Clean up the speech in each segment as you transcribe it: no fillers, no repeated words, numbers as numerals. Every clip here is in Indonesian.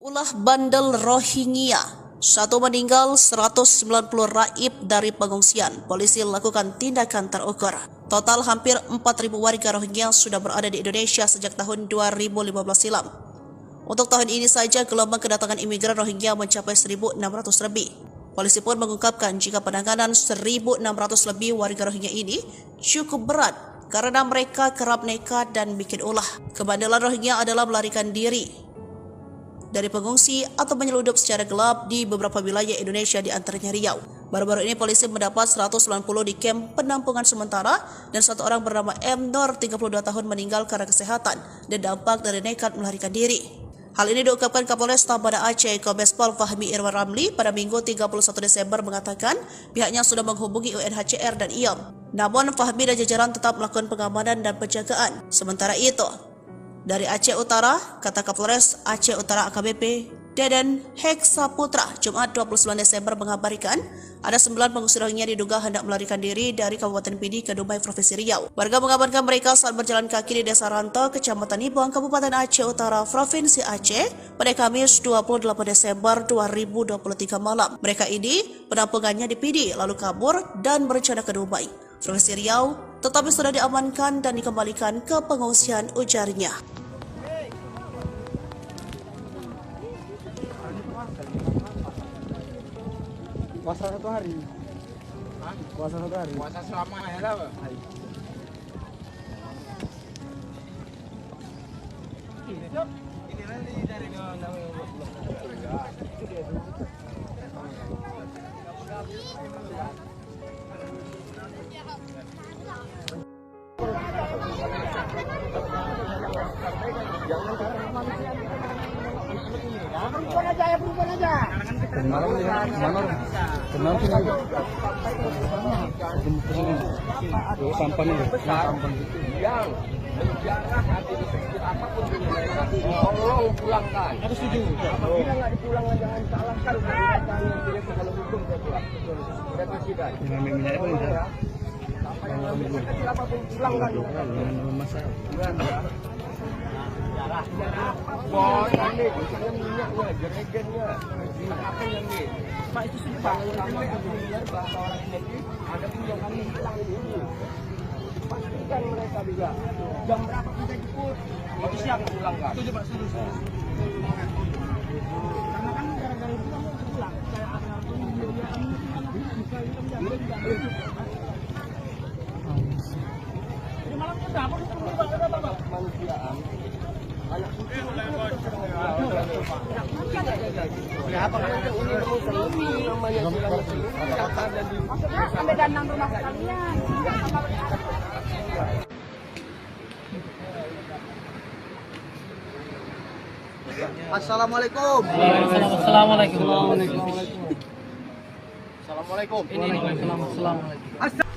Ulah bandel Rohingya, satu meninggal, 190 raib dari pengungsian. Polisi lakukan tindakan terukur. Total hampir 4.000 warga Rohingya sudah berada di Indonesia sejak tahun 2015 silam. Untuk tahun ini saja gelombang kedatangan imigran Rohingya mencapai 1.600 lebih. Polisi pun mengungkapkan jika penanganan 1.600 lebih warga Rohingya ini cukup berat karena mereka kerap nekat dan bikin ulah. Kebandelan Rohingya adalah melarikan diri dari pengungsi atau menyeludup secara gelap di beberapa wilayah Indonesia di antaranya Riau. Baru-baru ini polisi mendapat 190 di kamp penampungan sementara dan satu orang bernama M. Nur 32 tahun meninggal karena kesehatan dan dampak dari nekat melarikan diri. Hal ini diungkapkan Kapolresta Banda Aceh Kombes Pol Fahmi Irwan Ramli pada Minggu 31 Desember mengatakan pihaknya sudah menghubungi UNHCR dan IOM. Namun Fahmi dan jajaran tetap melakukan pengamanan dan penjagaan. Sementara itu, dari Aceh Utara, kata Kapolres Aceh Utara AKBP Deden Heksa Putra, Jumat 29 Desember mengabarkan ada 9 pengungsi Rohingya diduga hendak melarikan diri dari Kabupaten Pidi ke Dumai, Provinsi Riau. Warga mengabarkan mereka saat berjalan kaki di Desa Ranto, Kecamatan Ibuang, Kabupaten Aceh Utara, Provinsi Aceh pada Kamis 28 Desember 2023 malam. Mereka ini penampungannya di Pidi lalu kabur dan berencana ke Dumai, Provinsi Riau, tetapi sudah diamankan dan dikembalikan ke pengungsian, ujarnya. Puasa satu hari. Hah? Puasa satu hari. Puasa selama ya lah. Ini nanti dari Perempuan aja. Kenal sih sampan yang menjarah hati sekecil apapun tolong pulangkan. Aku setuju. Apabila nggak dipulangkan jangan salahkan perbuatan yang tidak kalau hukum saya pulang. Sudah presiden. Minyak apa ini? Apa yang sekecil apapun pulangkan. Bos, ini misalnya minyaknya, jerigennya, apa yang ini? Pak itu sudah Pak, nama biar bahasa orang ini ada yang kami hilang ini. Pastikan mereka juga. Jam berapa kita jemput? Itu siap pulangkan. Setuju Pak, setuju. Karena kan gara-gara itu kamu pulang. Kayak ada jadi malam kita apa Manusiaan. Anak kucing sampai dandang rumah sekalian. Assalamualaikum. Assalamualaikum. Assalamualaikum.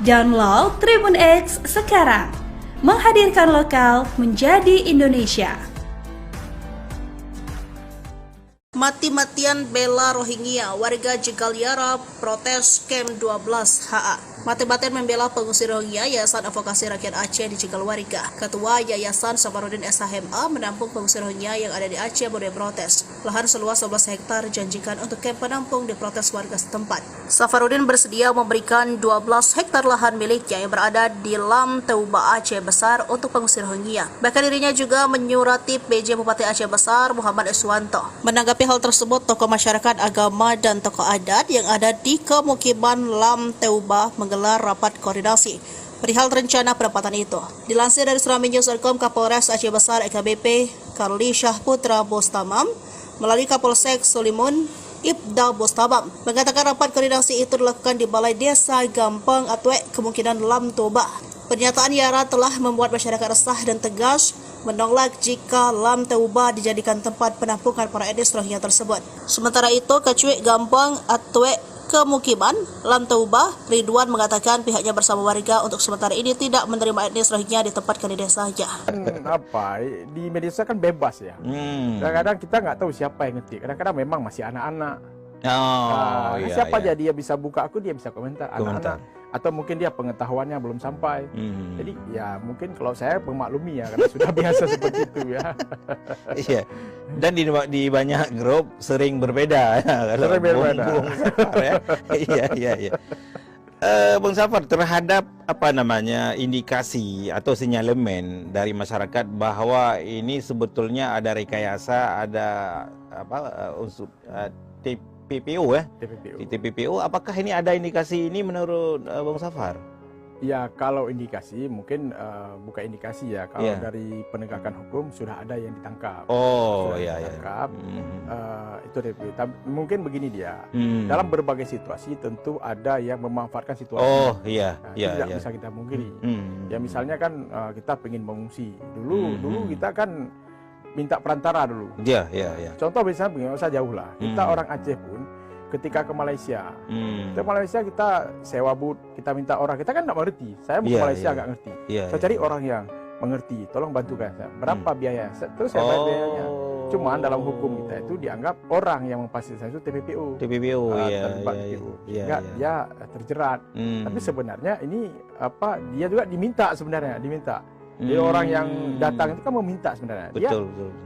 Download Tribun X sekarang. Menghadirkan lokal menjadi Indonesia. Mati-matian bela Rohingya, warga Jegalyara protes Camp 12 HA. Mati-matian membela pengungsi Rohingya, Yayasan Advokasi Rakyat Aceh di Jegalwarga. Ketua Yayasan Safarudin SHMA menampung pengungsi Rohingya yang ada di Aceh boleh protes. Lahan seluas 11 hektar janjikan untuk kamp penampung diprotes warga setempat. Safarudin bersedia memberikan 12 hektar lahan miliknya yang berada di Lam Teuba Aceh Besar untuk pengungsi Rohingya. Bahkan dirinya juga menyurati PJ Bupati Aceh Besar Muhammad Iswanto. Menanggapi hal tersebut, tokoh masyarakat agama dan tokoh adat yang ada di kemukiman Lam Teuba menggelar rapat koordinasi perihal rencana penempatan itu. Dilansir dari Suraminews.com, Kapolres Aceh Besar AKBP Karli Syah Putra Bostamam melalui Kapolsek Solimun Ibda Bostamam mengatakan rapat koordinasi itu dilakukan di Balai Desa Gampang Atwek kemungkinan Lam Toba. Pernyataan Yara telah membuat masyarakat resah dan tegas menolak jika Lam Teuba dijadikan tempat penampungan para etnis Rohingya tersebut. Sementara itu, Kecuik Gampang Atwek Kemukiman Lam Teuba, Ridwan mengatakan pihaknya bersama warga untuk sementara ini tidak menerima etnis Rohingya ditempatkan di desanya. Apa di media sosial kan bebas ya. Kadang-kadang kita nggak tahu siapa yang ngetik. Kadang-kadang memang masih anak-anak. Oh, iya, siapa iya. aja dia bisa buka aku, dia bisa komentar. Anak-anak atau mungkin dia pengetahuannya belum sampai. Jadi ya mungkin kalau saya memaklumi ya karena sudah biasa seperti itu ya. Iya. Dan di banyak grup sering berbeda ya. Sering berbeda. Bung Safar, ya. Iya. Bung Safar, terhadap indikasi atau sinyalemen dari masyarakat bahwa ini sebetulnya ada rekayasa, ada unsur TPPO ya. Di TPPO, apakah ini ada indikasi ini menurut Bung Safar? Ya kalau indikasi mungkin bukan indikasi ya. Kalau dari penegakan hukum sudah ada yang ditangkap. Oh iya. Itu mungkin begini dia. Dalam berbagai situasi tentu ada yang memanfaatkan situasi. Oh iya. Itu tidak bisa kita mungkiri. Ya misalnya kan kita pengen mengungsi. Dulu kita kan minta perantara dulu. Iya. Contoh misalnya begini, nggak usah jauh lah. Kita orang Aceh pun ketika ke Malaysia, kita sewa boot, kita minta orang, kita kan nggak mengerti. Saya mau ke Malaysia nggak ngerti. Saya cari orang yang mengerti, tolong bantukan saya. Berapa biaya? Terus saya bayar biayanya. Cuman dalam hukum kita itu dianggap orang yang memfasilitasi itu TPPO. Terlibat TPPO. Sehingga dia terjerat. Tapi sebenarnya ini dia juga diminta sebenarnya, Jadi orang yang datang itu kan meminta sebenarnya.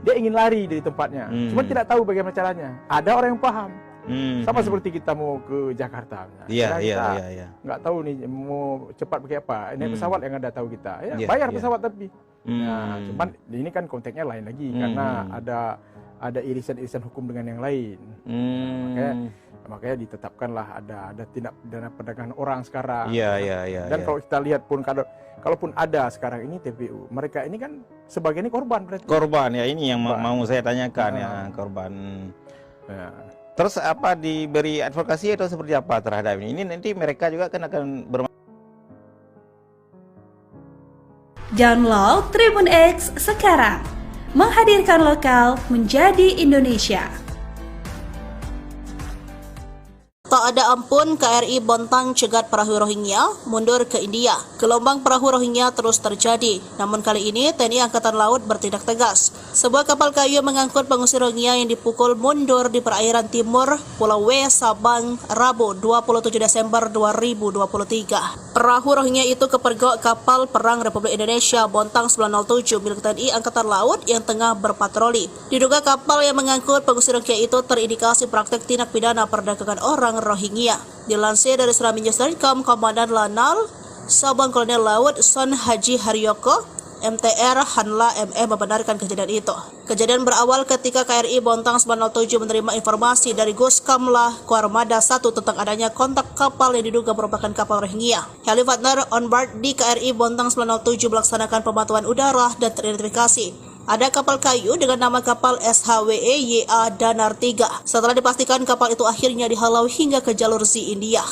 Dia ingin lari dari tempatnya. Cuma tidak tahu bagaimana caranya. Ada orang yang paham. Sama seperti kita mau ke Jakarta. Iya. Nggak tahu nih mau cepat pakai apa. Ini pesawat yang ada tahu kita. Bayar pesawat tapi. Nah, cuman ini kan konteksnya lain lagi karena ada irisan-irisan hukum dengan yang lain. Makanya ditetapkanlah ada tindak pidana perdagangan orang sekarang. Iya. Dan kalau kita lihat pun kalaupun ada sekarang ini TPU, mereka ini kan sebagian ini korban berarti. Korban ya, ini yang mau saya tanyakan ya, korban. Ya. Terus diberi advokasi atau seperti apa terhadap ini? Ini nanti mereka juga akan Download Tribun X sekarang. Menghadirkan lokal menjadi Indonesia. Tak ada ampun, KRI Bontang cegat perahu Rohingya mundur ke India. Gelombang perahu Rohingya terus terjadi. Namun kali ini TNI Angkatan Laut bertindak tegas. Sebuah kapal kayu mengangkut pengungsi Rohingya yang dipukul mundur di perairan timur Pulau W, Sabang, Rabu 27 Desember 2023. Perahu Rohingya itu kepergok kapal perang Republik Indonesia Bontang 907 milik TNI Angkatan Laut yang tengah berpatroli. Diduga kapal yang mengangkut pengungsi Rohingya itu terindikasi praktek tindak pidana perdagangan orang Rohingya. Dilansir dari seraminews.com, Komandan Lanal Sabang Kolonel Laut Son Haji Haryoko MTR Hanla ME membenarkan kejadian itu. Kejadian berawal ketika KRI Bontang 907 menerima informasi dari Guskamlah Kuarmada 1 tentang adanya kontak kapal yang diduga merupakan kapal Rohingya. Helikopter on board di KRI Bontang 907 melaksanakan pemantauan udara dan teridentifikasi ada kapal kayu dengan nama kapal SHWE YA Danar 3. Setelah dipastikan kapal itu akhirnya dihalau hingga ke jalur Sea India.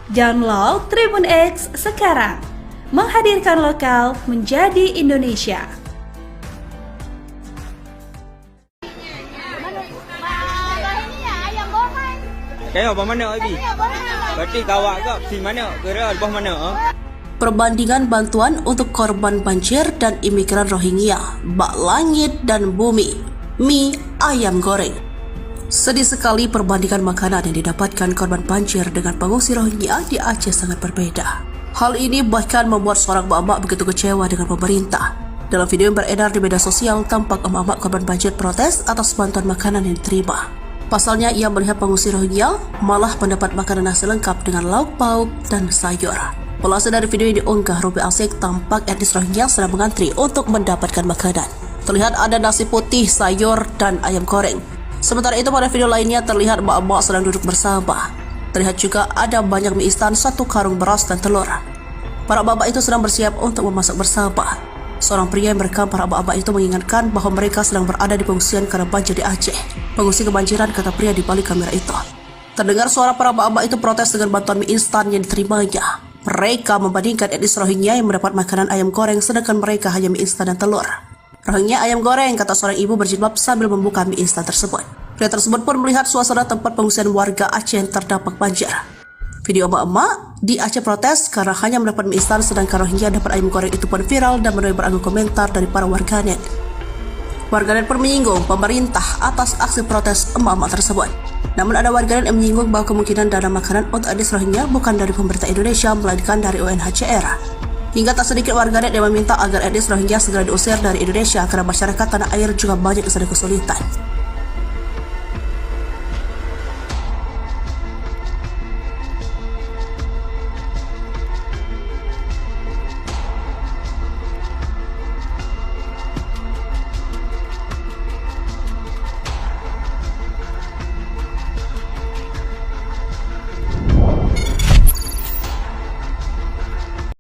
Download Tribun X sekarang. Menghadirkan lokal menjadi Indonesia. Kayak apa mana Abi? Berarti kawak ke di mana? Kira di bawah mana? Perbandingan bantuan untuk korban banjir dan imigran Rohingya, bak langit dan bumi, mie ayam goreng. Sedih sekali perbandingan makanan yang didapatkan korban banjir dengan pengungsi Rohingya di Aceh sangat berbeda. Hal ini bahkan membuat seorang emak-emak begitu kecewa dengan pemerintah. Dalam video yang beredar di media sosial, tampak emak-emak korban banjir protes atas bantuan makanan yang diterima. Pasalnya, ia melihat pengungsi Rohingya malah mendapat makanan nasi lengkap dengan lauk pauk dan sayur. Pelase dari video yang diunggah Ruby Asik, tampak etnis Rohingya sedang mengantri untuk mendapatkan makanan. Terlihat ada nasi putih, sayur, dan ayam goreng. Sementara itu pada video lainnya terlihat emak-emak sedang duduk bersama. Terlihat juga ada banyak mie instan, 1 karung beras dan telur. Para emak-emak itu sedang bersiap untuk memasak bersama. Seorang pria yang merekam para emak-emak itu mengingatkan bahwa mereka sedang berada di pengungsian karena banjir di Aceh. Pengungsi kebanjiran, kata pria di balik kamera itu. Terdengar suara para emak-emak itu protes dengan bantuan mie instan yang diterimanya. Mereka membandingkan etnis Rohingya yang mendapat makanan ayam goreng sedangkan mereka hanya mie instan dan telur. Rohingya ayam goreng, kata seorang ibu berjilbab sambil membuka mie instan tersebut. Pria tersebut pun melihat suasana tempat pengungsian warga Aceh yang terdampak banjir. Video emak-emak di Aceh protes karena hanya mendapat mie instan sedangkan Rohingya dapat ayam goreng itu pun viral dan menuai beragam komentar dari para warganet. Warganet pun menyinggung pemerintah atas aksi protes emak-emak tersebut. Namun ada warganet yang menyinggung bahwa kemungkinan dana makanan untuk etnis Rohingya bukan dari pemerintah Indonesia melainkan dari UNHCR. Hingga tak sedikit warganet yang meminta agar etnis Rohingya segera diusir dari Indonesia karena masyarakat tanah air juga banyak yang sedang kesulitan.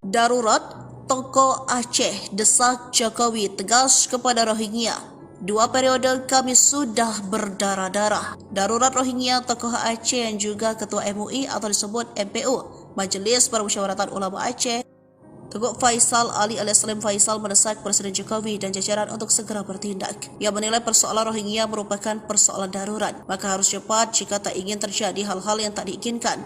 Darurat, Toko Aceh desak Jokowi tegas kepada Rohingya. 2 periode kami sudah berdarah-darah. Darurat Rohingya, Tokoh Aceh yang juga Ketua MUI atau disebut MPU, Majelis Permusyawaratan Ulama Aceh, Tengku Faisal Ali alias Salim Faisal mendesak Presiden Jokowi dan jajaran untuk segera bertindak. Ia menilai persoalan Rohingya merupakan persoalan darurat, maka harus cepat jika tak ingin terjadi hal-hal yang tak diinginkan.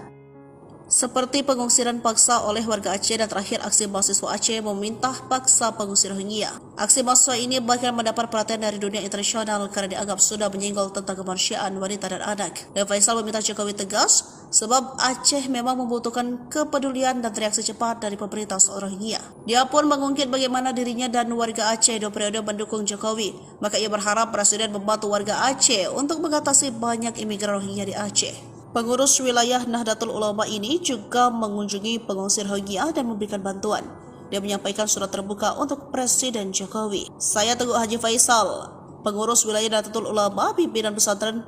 Seperti pengungsiran paksa oleh warga Aceh dan terakhir aksi mahasiswa Aceh meminta paksa pengungsi Rohingya. Aksi mahasiswa ini bahkan mendapat perhatian dari dunia internasional karena dianggap sudah menyinggung tentang kemanusiaan wanita dan anak. Dan Faisal meminta Jokowi tegas sebab Aceh memang membutuhkan kepedulian dan reaksi cepat dari pemerintah soal Rohingya. Dia pun mengungkit bagaimana dirinya dan warga Aceh 2 periode mendukung Jokowi. Maka ia berharap Presiden membantu warga Aceh untuk mengatasi banyak imigran Rohingya di Aceh. Pengurus wilayah Nahdlatul Ulama ini juga mengunjungi pengungsi Rohingya dan memberikan bantuan. Dia menyampaikan surat terbuka untuk Presiden Jokowi. Saya Teguh Haji Faisal, pengurus wilayah Nahdlatul Ulama, pimpinan pesantren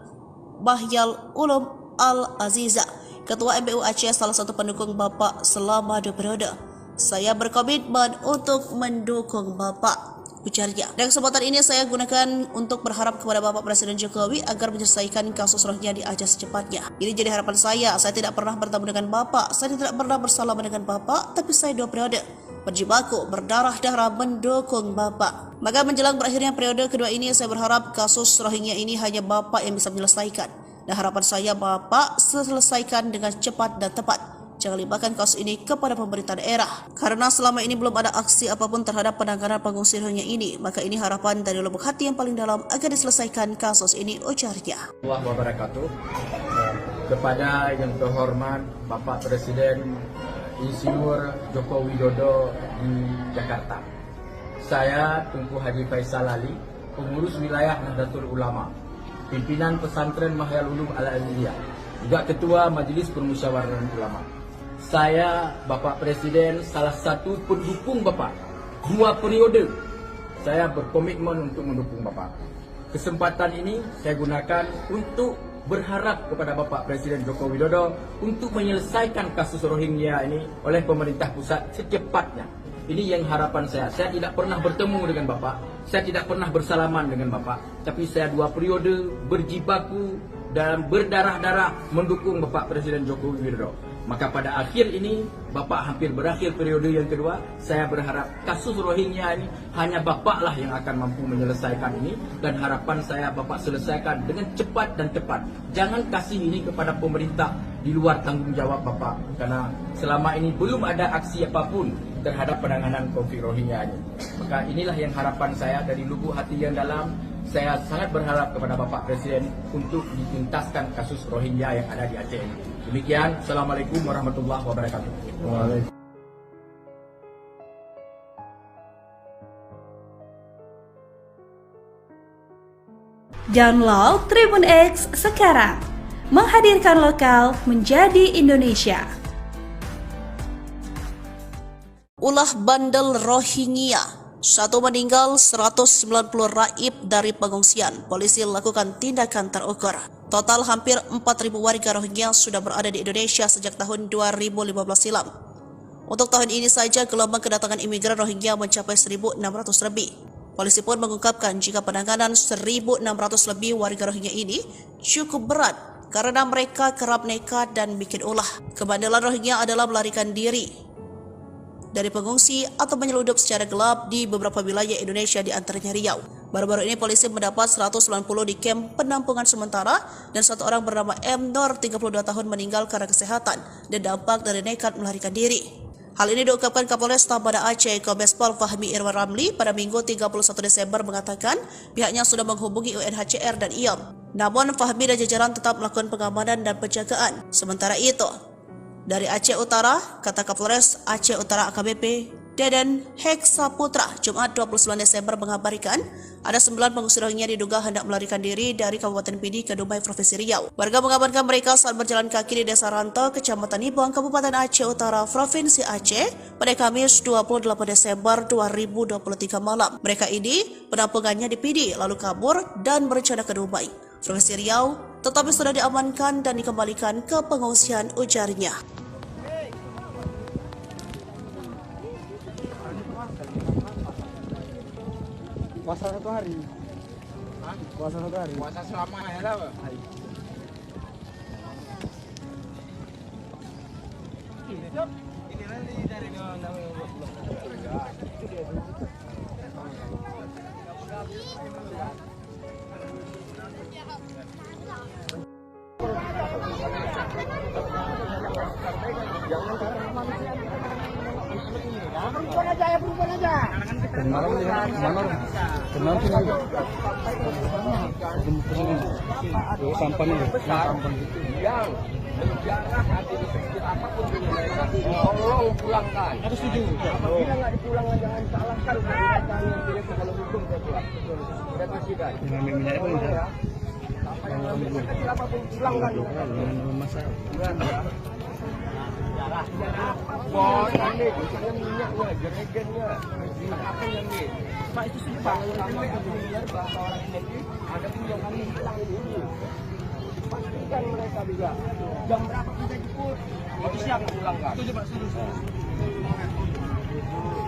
Bahyal Ulum Al-Aziza, Ketua MPU Aceh, salah satu pendukung Bapak selama 2 periode. Saya berkomitmen untuk mendukung Bapak, ujarnya. Dan kesempatan ini saya gunakan untuk berharap kepada Bapak Presiden Jokowi agar menyelesaikan kasus Rohingya di Aceh secepatnya. Ini jadi harapan saya tidak pernah bertemu dengan Bapak, saya tidak pernah bersalaman dengan Bapak, tapi saya 2 periode berjibaku, berdarah-darah mendukung Bapak. Maka menjelang berakhirnya periode kedua ini, saya berharap kasus Rohingya ini hanya Bapak yang bisa menyelesaikan. Dan harapan saya Bapak selesaikan dengan cepat dan tepat. Jangan limpahkan kasus ini kepada pemerintah daerah. Karena selama ini belum ada aksi apapun terhadap penanganan pengungsi Rohingya ini, maka ini harapan dari lubuk hati yang paling dalam agar diselesaikan kasus ini, ujarnya. Warahmatullahi wabarakatuh. Kepada yang terhormat Bapak Presiden Insinyur Joko Widodo di Jakarta. Saya Tengku Haji Faisal Ali, pengurus wilayah Nahdlatul Ulama, pimpinan pesantren Bahyal Ulum Al-Aziziyah, juga Ketua Majelis Permusyawaratan Ulama. Saya, Bapak Presiden, salah satu pendukung Bapak. 2 periode saya berkomitmen untuk mendukung Bapak. Kesempatan ini saya gunakan untuk berharap kepada Bapak Presiden Joko Widodo untuk menyelesaikan kasus Rohingya ini oleh pemerintah pusat secepatnya. Ini yang harapan saya. Saya tidak pernah bertemu dengan Bapak, saya tidak pernah bersalaman dengan Bapak, tapi saya 2 periode berjibaku dan berdarah-darah mendukung Bapak Presiden Joko Widodo. Maka pada akhir ini, Bapak hampir berakhir periode yang kedua, saya berharap kasus Rohingya ini hanya Bapak lah yang akan mampu menyelesaikan ini, dan harapan saya Bapak selesaikan dengan cepat dan tepat. Jangan kasih ini kepada pemerintah di luar tanggung jawab Bapak, karena selama ini belum ada aksi apapun terhadap penanganan konflik Rohingya ini. Maka inilah yang harapan saya dari lubuk hati yang dalam. Saya sangat berharap kepada Bapak Presiden untuk dituntaskan kasus Rohingya yang ada di Aceh ini. Demikian, Assalamualaikum warahmatullahi wabarakatuh. Download Tribun X sekarang, menghadirkan lokal menjadi Indonesia. Ulah bandel Rohingya. 1 meninggal, 190 raib dari pengungsian. Polisi lakukan tindakan terukur. Total hampir 4.000 warga Rohingya sudah berada di Indonesia sejak tahun 2015 silam. Untuk tahun ini saja, gelombang kedatangan imigran Rohingya mencapai 1.600 lebih. Polisi pun mengungkapkan jika penanganan 1.600 lebih warga Rohingya ini cukup berat karena mereka kerap nekat dan bikin ulah. Kebandelan Rohingya adalah melarikan diri dari pengungsi atau menyeludup secara gelap di beberapa wilayah Indonesia, di antaranya Riau. Baru-baru ini polisi mendapat 190 di kamp penampungan sementara dan satu orang bernama M. Nur, 32 tahun, meninggal karena kesehatan dan dampak dari nekat melarikan diri. Hal ini diungkapkan Kapolresta Banda Aceh Kombes Pol Fahmi Irwan Ramli pada Minggu 31 Desember mengatakan pihaknya sudah menghubungi UNHCR dan IOM. Namun Fahmi dan jajaran tetap melakukan pengamanan dan penjagaan. Sementara itu, dari Aceh Utara, kata Kapolres Aceh Utara AKBP Deden Heksa Putra, Jumat 29 Desember mengabarkan ada 9 pengungsi Rohingya diduga hendak melarikan diri dari Kabupaten Pidi ke Dumai, Provinsi Riau. Warga mengabarkan mereka saat berjalan kaki di Desa Ranto, Kecamatan Nibong, Kabupaten Aceh Utara, Provinsi Aceh pada Kamis 28 Desember 2023 malam. Mereka ini penampungannya di Pidi lalu kabur dan berencana ke Dumai, Provinsi Riau, tetapi sudah diamankan dan dikembalikan ke pengungsian, ujarnya. Puasa 1 hari. Puasa 1 hari. Puasa selama ya lah, Pak. Ini nanti dari namanya Perempuan aja ya, perempuan aja. Sampan ini. yang menjarah hati di sekitar apapun tolong pulangkan. Aku setuju. Bila nggak dipulangkan jangan salahkan perbuatan yang tidak segala hukum. Terima kasih guys. Ya. Kecil apapun pulangkan. Bos, ini misalnya minyaknya, jerigennya, apa yang ini? Pak itu sudah Pak, biar bahasa orang ini ada pun yang kami hilang dulu. Pastikan mereka juga jam berapa kita jemput. Itu siap pulang kan? Itu Pak suruh.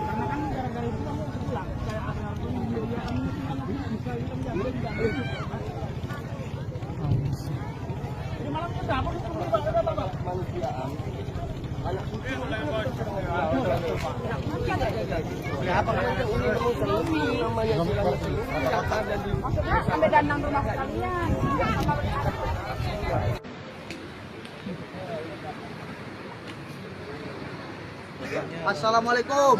Karena kan gara-gara itu kamu pulang. Saya asal ini dia bisa jadi malam ke dapur itu Pak, manusiaan. Anak kucing maksudnya sampai dandang rumah sekalian. Assalamualaikum.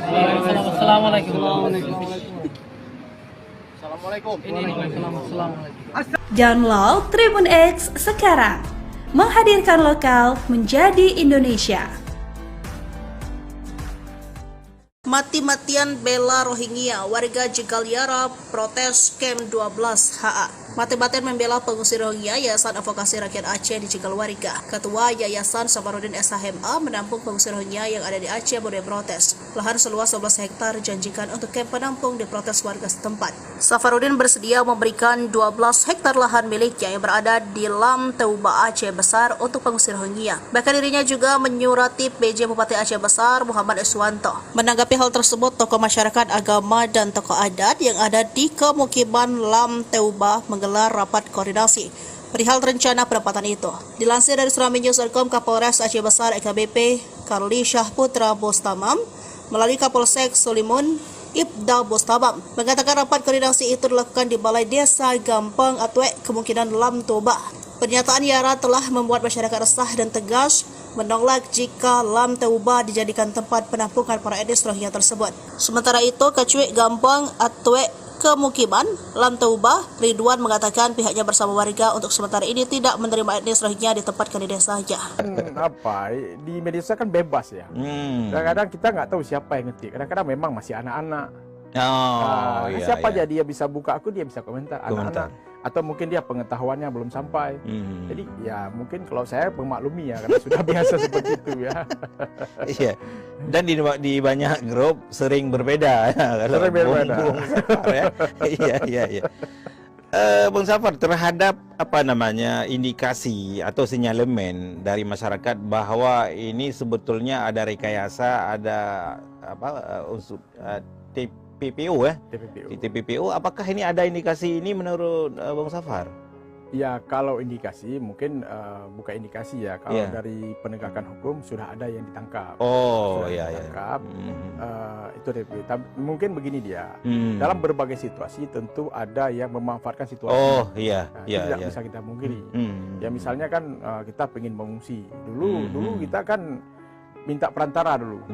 Download Tribun X sekarang, menghadirkan lokal menjadi Indonesia. Mati-matian bela Rohingya, warga Jegalyara protes Kem 12 HA. Mati-matian membela pengungsi Rohingya, Yayasan Advokasi Rakyat Aceh di Jegalwarga. Ketua Yayasan Safarudin SHMA menampung pengungsi Rohingya yang ada di Aceh boleh protes. Lahan seluas 11 hektar dijanjikan untuk kem penampung diprotes warga setempat. Safarudin bersedia memberikan 12 hektar lahan miliknya yang berada di Lam Teuba Aceh Besar untuk pengungsi Rohingya. Bahkan dirinya juga menyurati PJ Bupati Aceh Besar Muhammad Iswanto. Menanggapi hal tersebut, tokoh masyarakat, agama, dan tokoh adat yang ada di kemukiman Lam Teuba menggelar rapat koordinasi perihal rencana penempatan itu. Dilansir dari Suramadu.com, Kapolres Aceh Besar AKBP Karli Syahputra Bostamam melalui Kapolsek Solimun Ibda Bostabam mengatakan rapat koordinasi itu dilakukan di Balai Desa Gampang Atwek, kemungkinan Lam Toba. Pernyataan Yara telah membuat masyarakat resah dan tegas menolak jika Lam Toba dijadikan tempat penampungan para etnis Rohingya tersebut. Sementara itu, Kecuik Gampang Atwek Kemukiman Lam Toba, Ridwan mengatakan pihaknya bersama warga untuk sementara ini tidak menerima etnis Rohingya ditempatkan di desanya. Di media sosial kan bebas ya. Kadang-kadang kita nggak tahu siapa yang ngetik. Kadang-kadang memang masih anak-anak. Siapa aja dia bisa buka aku, dia bisa komentar anak-anak. Atau mungkin dia pengetahuannya belum sampai. Jadi ya mungkin kalau saya memaklumi ya, karena sudah biasa seperti itu ya. Iya. Dan di banyak grup sering berbeda. Sering berbeda. Bung Safar, ya. Iya. Bung Safar, terhadap indikasi atau sinyalemen dari masyarakat bahwa ini sebetulnya ada rekayasa, ada unsur TPPO ya? TPPO. Apakah ini ada indikasi ini menurut Bung Safar? Ya, kalau indikasi mungkin bukan indikasi ya. Kalau dari penegakan hukum sudah ada yang ditangkap. Ditangkap. Itu mungkin begini dia. Dalam berbagai situasi tentu ada yang memanfaatkan situasi. Tidak bisa kita mungkiri. Ya misalnya kan kita pengen mengungsi. Dulu kita kan minta perantara dulu.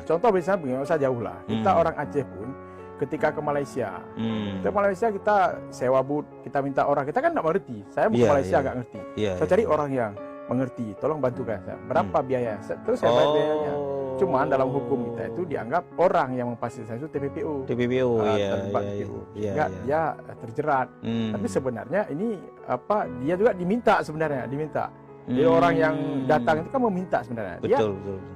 Contoh misalnya begini, nggak usah jauh lah. Kita orang Aceh pun ketika ke Malaysia, kita sewa booth, kita minta orang, kita kan nggak mengerti. Saya mau ke Malaysia nggak ngerti. Saya cari orang yang mengerti, tolong bantukan saya. Berapa biaya? Terus saya bayar biayanya. Cuman dalam hukum kita itu dianggap orang yang memfasilitasi itu TPPO. Sehingga dia terjerat. Tapi sebenarnya ini dia juga diminta. Jadi orang yang datang itu kan meminta sebenarnya.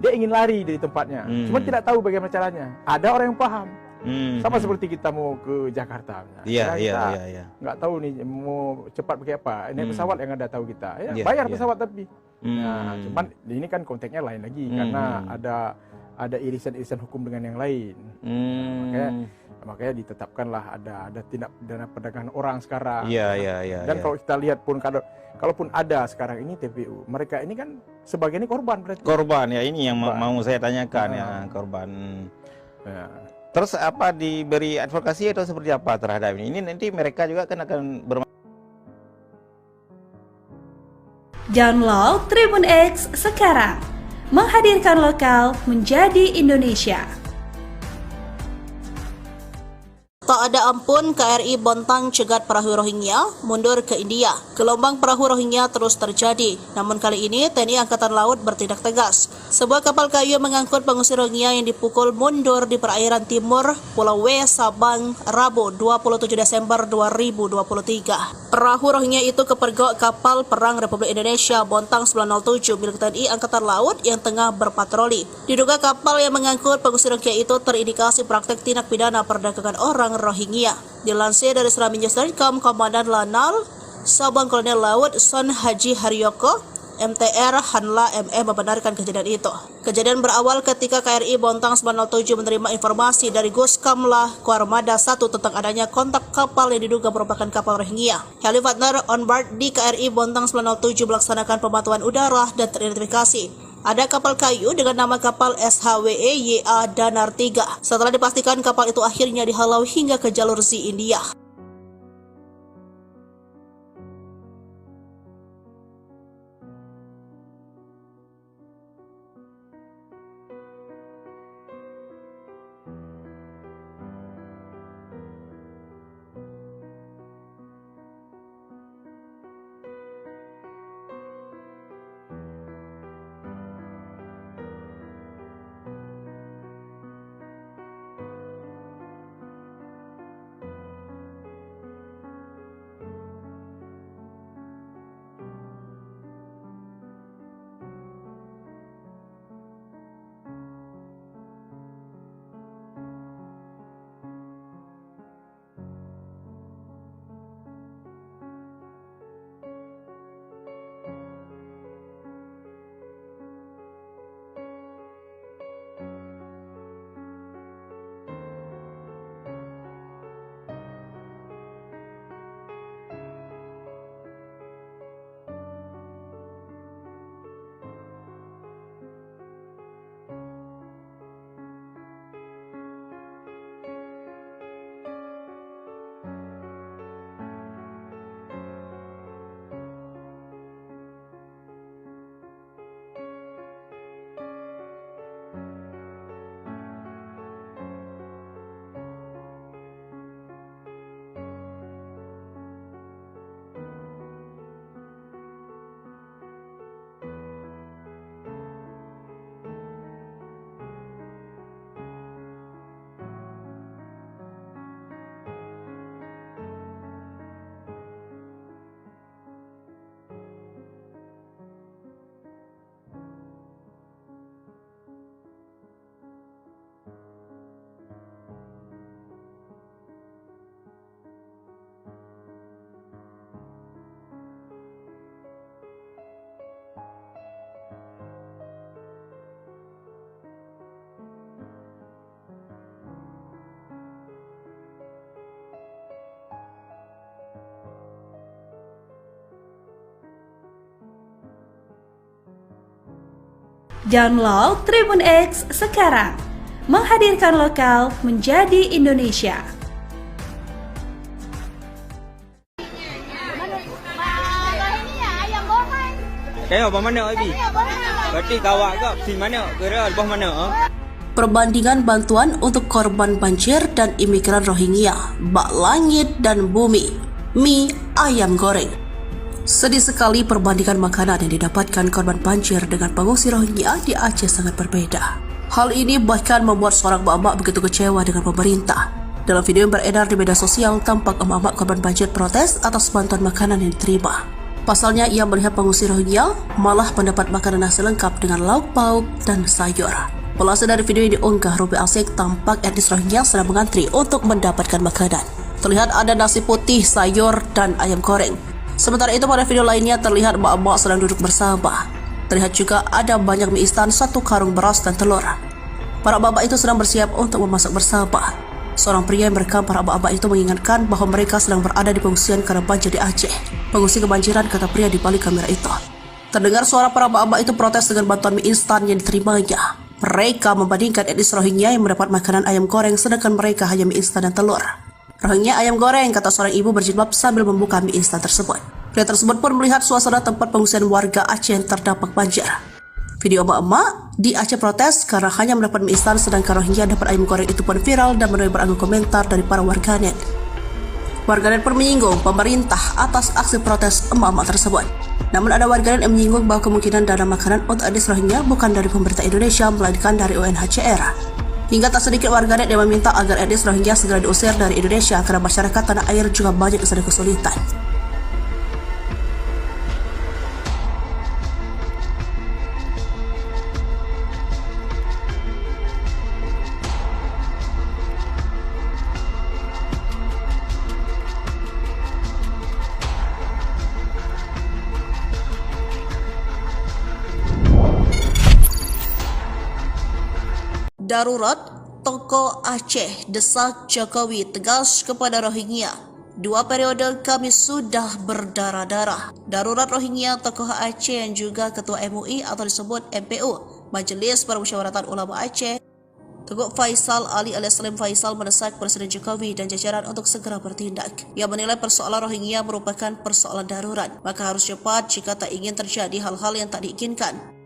Dia ingin lari dari tempatnya. Cuma tidak tahu bagaimana caranya. Ada orang yang paham. Sama seperti kita mau ke Jakarta. Nggak tahu nih mau cepat pakai apa. Naik pesawat yang ada tahu kita. Bayar pesawat tapi. Cuman ini kan konteksnya lain lagi karena ada irisan-irisan hukum dengan yang lain. Makanya ditetapkanlah ada tindak pidana perdagangan orang sekarang. Dan kalau kita lihat pun kalaupun ada sekarang ini TPU, mereka ini kan sebagian ini korban berarti. Korban ya, ini yang mau saya tanyakan ya, korban. Terus diberi advokasi atau seperti apa terhadap ini? Ini nanti mereka juga akan Download Tribun X sekarang. Menghadirkan lokal menjadi Indonesia. Tak ada ampun, KRI Bontang cegat perahu Rohingya mundur ke India. Gelombang perahu Rohingya terus terjadi. Namun kali ini TNI Angkatan Laut bertindak tegas. Sebuah kapal kayu mengangkut pengungsi Rohingya yang dipukul mundur di perairan timur Pulau W, Sabang, Rabu 27 Desember 2023. Perahu Rohingya itu kepergok kapal perang Republik Indonesia Bontang 907 milik TNI Angkatan Laut yang tengah berpatroli. Diduga kapal yang mengangkut pengungsi Rohingya itu terindikasi praktek tindak pidana perdagangan orang Rohingya. Dilansir dari Suramadu.com, Komandan Lanal Sabang Kolonel Laut Son Haji Haryoko MTR Hanla ME membenarkan kejadian itu. Kejadian berawal ketika KRI Bontang 907 menerima informasi dari Guskamlah Kuarmada 1 tentang adanya kontak kapal yang diduga merupakan kapal Rohingya. Helikopter on board di KRI Bontang 907 melaksanakan pemantauan udara dan teridentifikasi ada kapal kayu dengan nama kapal SHWE YA Danar 3. Setelah dipastikan kapal itu akhirnya dihalau hingga ke jalur Sea India. Download Tribun X sekarang. Menghadirkan lokal menjadi Indonesia. Kayak apa mana Abi? Berarti kawak ke di mana? Kira lebih mana? Perbandingan bantuan untuk korban banjir dan imigran Rohingya, bak langit dan bumi, mie ayam goreng. Sedih sekali perbandingan makanan yang didapatkan korban banjir dengan pengungsi Rohingya di Aceh sangat berbeda. Hal ini bahkan membuat seorang emak-emak begitu kecewa dengan pemerintah. Dalam video yang beredar di media sosial, tampak emak-emak korban banjir protes atas bantuan makanan yang diterima. Pasalnya, ia melihat pengungsi Rohingya malah mendapat makanan nasi lengkap dengan lauk pauk dan sayur. Pelaksana dari video yang diunggah Ruby Asik, tampak etnis Rohingya sedang mengantri untuk mendapatkan makanan. Terlihat ada nasi putih, sayur, dan ayam goreng. Sementara itu pada video lainnya terlihat emak-emak sedang duduk bersama. Terlihat juga ada banyak mie instan, 1 karung beras dan telur. Para emak-emak itu sedang bersiap untuk memasak bersama. Seorang pria yang merekam para emak-emak itu mengingatkan bahwa mereka sedang berada di pengungsian karena banjir di Aceh. Pengungsi kebanjiran, kata pria di balik kamera itu. Terdengar suara para emak-emak itu protes dengan bantuan mie instan yang diterimanya. Mereka membandingkan etnis Rohingya yang mendapat makanan ayam goreng sedangkan mereka hanya mie instan dan telur. Rohingya ayam goreng, kata seorang ibu berjilbab sambil membuka mie instan tersebut. Pria tersebut pun melihat suasana tempat pengungsian warga Aceh yang terdampak banjir. Video emak-emak di Aceh protes karena hanya mendapat mie instan sedangkan Rohingya dapat ayam goreng itu pun viral dan menuai beragam komentar dari para warganet. Warganet pun menyinggung pemerintah atas aksi protes emak-emak tersebut. Namun ada warganet yang menyinggung bahwa kemungkinan dana makanan untuk etnis Rohingya bukan dari pemerintah Indonesia melainkan dari UNHCR. Hingga tak sedikit warganet yang meminta agar etnis Rohingya segera diusir dari Indonesia karena masyarakat tanah air juga banyak yang sedang kesulitan. Darurat, Tokoh Aceh desak Jokowi tegas kepada Rohingya. 2 periode kami sudah berdarah-darah. Darurat Rohingya, Tokoh Aceh yang juga Ketua MUI atau disebut MPU, Majelis Permusyawaratan Ulama Aceh, Tengku Faisal Ali alias Salim Faisal mendesak Presiden Jokowi dan jajaran untuk segera bertindak. Ia menilai persoalan Rohingya merupakan persoalan darurat, maka harus cepat jika tak ingin terjadi hal-hal yang tak diinginkan.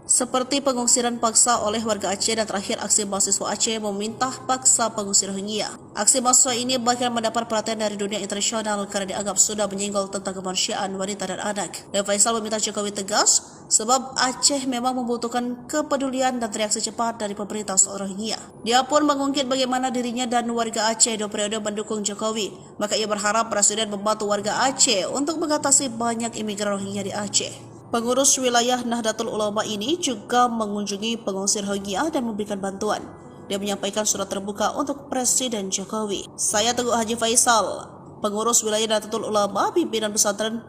Seperti pengungsiran paksa oleh warga Aceh dan terakhir aksi mahasiswa Aceh meminta paksa pengungsi Rohingya. Aksi mahasiswa ini bahkan mendapat perhatian dari dunia internasional karena dianggap sudah menyinggung tentang kemanusiaan wanita dan anak. Dan Faisal meminta Jokowi tegas sebab Aceh memang membutuhkan kepedulian dan reaksi cepat dari pemerintah soal Rohingya. Dia pun mengungkit bagaimana dirinya dan warga Aceh 2 periode mendukung Jokowi. Maka ia berharap Presiden membantu warga Aceh untuk mengatasi banyak imigran Rohingya di Aceh. Pengurus wilayah Nahdlatul Ulama ini juga mengunjungi pengungsi Rohingya dan memberikan bantuan. Dia menyampaikan surat terbuka untuk Presiden Jokowi. Saya Tengku Haji Faisal, pengurus wilayah Nahdlatul Ulama, pimpinan pesantren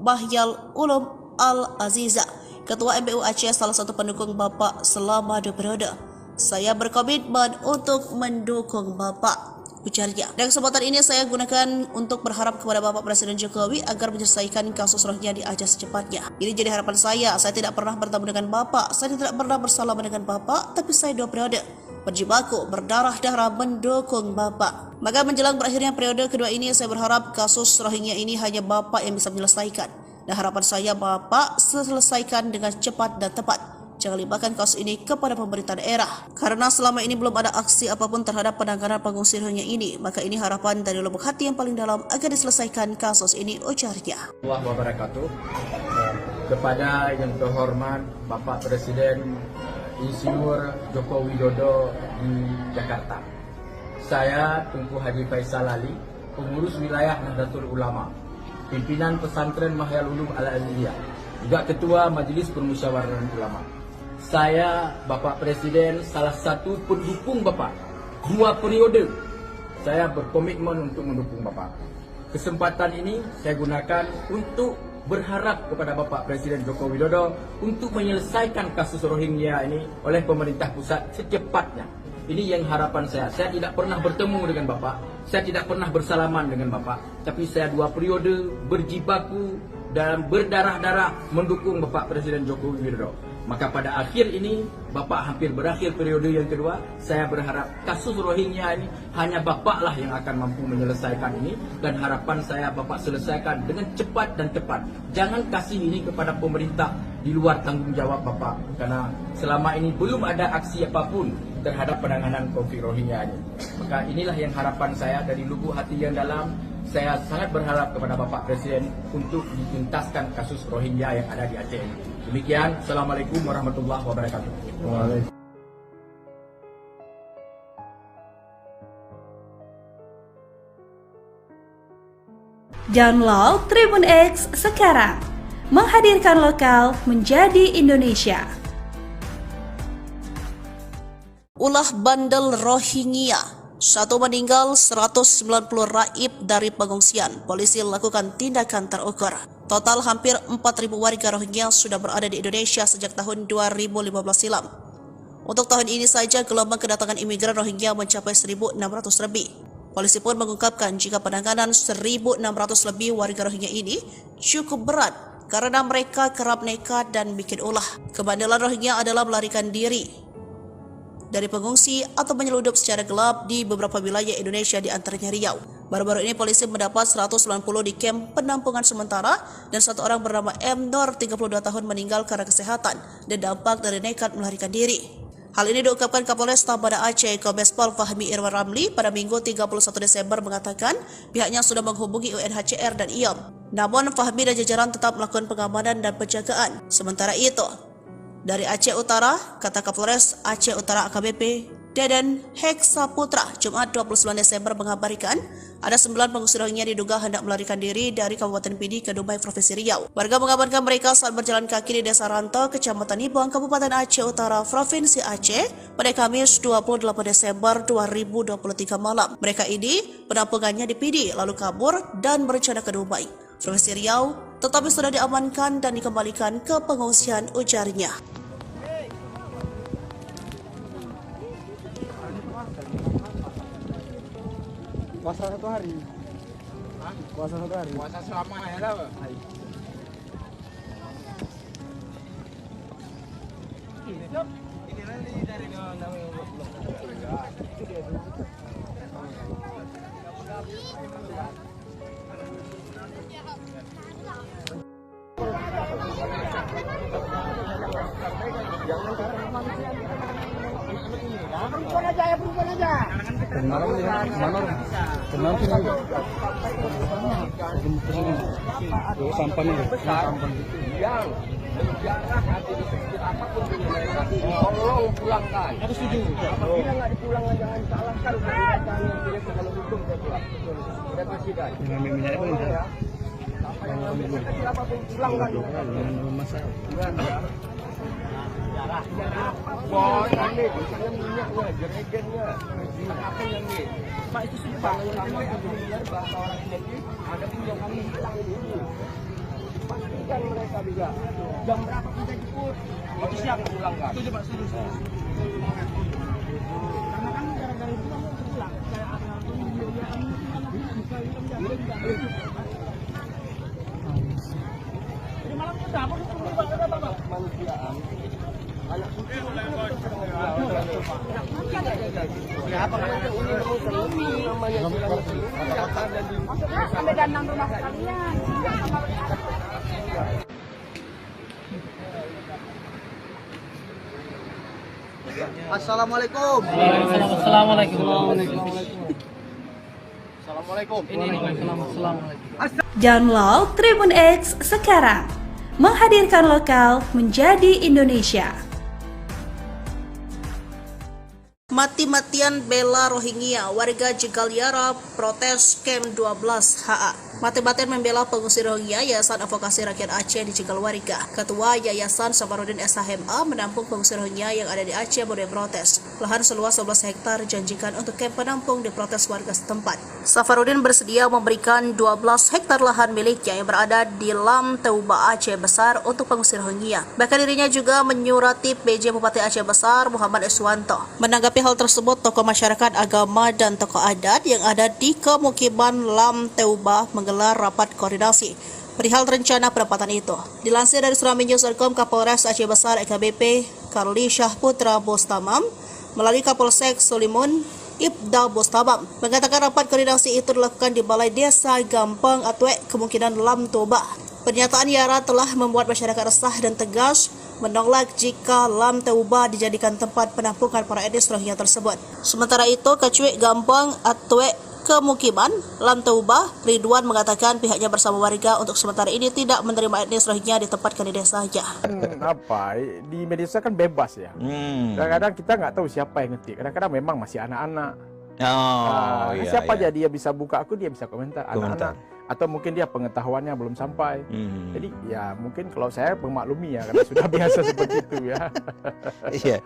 Bahyal Ulum Al-Aziza, Ketua MPU Aceh, salah satu pendukung Bapak selama 2 periode. Saya berkomitmen untuk mendukung Bapak, ujarnya. Dan kesempatan ini saya gunakan untuk berharap kepada Bapak Presiden Jokowi agar menyelesaikan kasus Rohingya di Aceh secepatnya. Ini jadi harapan saya tidak pernah bertemu dengan Bapak, saya tidak pernah bersalaman dengan Bapak, tapi saya 2 periode berjibaku, berdarah-darah mendukung Bapak. Maka menjelang berakhirnya periode kedua ini, saya berharap kasus Rohingya ini hanya Bapak yang bisa menyelesaikan. Dan harapan saya Bapak selesaikan dengan cepat dan tepat. Jangan limpahkan kasus ini kepada pemerintah daerah. Karena selama ini belum ada aksi apapun terhadap penanganan pengungsi Rohingya ini, maka ini harapan dari lubuk hati yang paling dalam agar diselesaikan kasus ini, ujarnya. Warahmatullahi wabarakatuh. Kepada yang terhormat Bapak Presiden Insinyur Joko Widodo di Jakarta. Saya Tengku Haji Faisal Ali, pengurus wilayah Nahdlatul Ulama, pimpinan pesantren Bahyal Ulum Al-Aziziyah, juga Ketua Majelis Permusyawaratan Ulama. Saya, Bapak Presiden, salah satu pendukung Bapak. 2 periode saya berkomitmen untuk mendukung Bapak. Kesempatan ini saya gunakan untuk berharap kepada Bapak Presiden Joko Widodo untuk menyelesaikan kasus Rohingya ini oleh pemerintah pusat secepatnya. Ini yang harapan saya. Saya tidak pernah bertemu dengan Bapak, saya tidak pernah bersalaman dengan Bapak, tapi saya 2 periode berjibaku dan berdarah-darah mendukung Bapak Presiden Joko Widodo. Maka pada akhir ini, Bapak hampir berakhir periode yang kedua, saya berharap kasus Rohingya ini hanya Bapaklah yang akan mampu menyelesaikan ini, dan harapan saya Bapak selesaikan dengan cepat dan tepat. Jangan kasih ini kepada pemerintah di luar tanggung jawab Bapak, karena selama ini belum ada aksi apapun terhadap penanganan konflik Rohingya ini. Maka inilah yang harapan saya dari lubuk hati yang dalam. Saya sangat berharap kepada Bapak Presiden untuk dituntaskan kasus Rohingya yang ada di Aceh ini. Demikian, Assalamualaikum warahmatullahi wabarakatuh. Download Tribun X sekarang, menghadirkan lokal menjadi Indonesia. Ulah bandel Rohingya. 1 meninggal, 190 raib dari pengungsian. Polisi lakukan tindakan terukur. Total hampir 4.000 warga Rohingya sudah berada di Indonesia sejak tahun 2015 silam. Untuk tahun ini saja, gelombang kedatangan imigran Rohingya mencapai 1.600 lebih. Polisi pun mengungkapkan jika penanganan 1.600 lebih warga Rohingya ini cukup berat karena mereka kerap nekat dan bikin ulah. Kebandelan Rohingya adalah melarikan diri dari pengungsi atau menyeludup secara gelap di beberapa wilayah Indonesia, di antaranya Riau. Baru-baru ini polisi mendapat 190 di kamp penampungan sementara, dan satu orang bernama M. Nur, 32 tahun, meninggal karena kesehatan dan dampak dari nekat melarikan diri. Hal ini diungkapkan Kapolresta Banda Aceh Kombes Pol Fahmi Irwan Ramli pada Minggu 31 Desember mengatakan pihaknya sudah menghubungi UNHCR dan IOM. Namun Fahmi dan jajaran tetap melakukan pengamanan dan penjagaan. Sementara itu, dari Aceh Utara, kata Kapolres Aceh Utara AKBP Deden Heksa Putra, Jumat 29 Desember mengabarkan ada 9 pengungsi Rohingya diduga hendak melarikan diri dari Kabupaten Pidi ke Dumai, Provinsi Riau. Warga mengabarkan mereka saat berjalan kaki di Desa Ranto, Kecamatan Ibong, Kabupaten Aceh Utara, Provinsi Aceh pada Kamis 28 Desember 2023 malam. Mereka ini penampungannya di Pidi lalu kabur dan berencana ke Dumai, Provinsi Riau, tetapi sudah diamankan dan dikembalikan ke pengungsian, ujarnya. Puasa 1 hari. Puasa 1 hari. Puasa selama ya lah. Ini nanti dari Perempuan aja ya, perempuan aja. sampahnya yang menjarah hati di sekitar apapun mereka, tolong pulangkan. Aku setuju. Apabila nggak dipulangkan, jangan salahkan kebijakan yang tidak kalau hukum saya pulang. Sudah presiden. Dengan minyak apa ini? Apapun pulangkan. Dengan masalah. Bos, ini misalnya minyaknya, jerigennya, apa yang ini? Pak itu sudah bangun biar bahasa orang ini ada yang kami hilang ini. Pastikan mereka juga. Jam berapa kita jemput? Itu siap pulangkan. Setuju Pak, setuju. Karena kan gara-gara itu kamu pulang. Kayak ada jadi malam kita apa manusiaan. Anak kucing sampai dandang rumah sekalian. Assalamualaikum. Assalamualaikum. Assalamualaikum. Download Tribun X sekarang, menghadirkan lokal menjadi Indonesia. Mati-matian bela Rohingya, warga Jegalyara protes Camp 12 HA. Mati-matian membela pengungsi Rohingya, Yayasan Advokasi Rakyat Aceh di Jegalwarga. Ketua Yayasan Safarudin SHMA menampung pengungsi Rohingya yang ada di Aceh mulai protes. Lahan seluas 11 hektar janjikan untuk kamp penampung diprotes warga setempat. Safarudin bersedia memberikan 12 hektar lahan miliknya yang berada di Lam Teuba Aceh Besar untuk pengungsi Rohingya. Bahkan dirinya juga menyurati PJ Bupati Aceh Besar Muhammad Iswanto. Menanggapi hal tersebut, tokoh masyarakat, agama, dan tokoh adat yang ada di kemukiman Lam Teuba menggelar rapat koordinasi perihal rencana penempatan itu. Dilansir dari Suraminews.com, Kapolres Aceh Besar AKBP Karli Syahputra Bostamam melalui Kapolsek Solimun Ibda Bostamam mengatakan rapat koordinasi itu dilakukan di Balai Desa Gampang Atwek kemungkinan Lam Toba. Pernyataan Yara telah membuat masyarakat resah dan tegas menolak jika Lam Toba dijadikan tempat penampungan para etnis Rohingya tersebut. Sementara itu, Kecuik Gampang Atwek Kemukiman Lam Toba, Ridwan mengatakan pihaknya bersama warga untuk sementara ini tidak menerima etnis Rohingya ditempatkan di desanya. Di media sosial kan bebas ya. Kadang-kadang kita nggak tahu siapa yang ngetik. Kadang-kadang memang masih anak-anak. Siapa aja dia bisa buka aku, dia bisa komentar. Anak-anak. Atau mungkin dia pengetahuannya belum sampai. Jadi ya mungkin kalau saya memaklumi ya, karena sudah biasa seperti itu ya. Iya.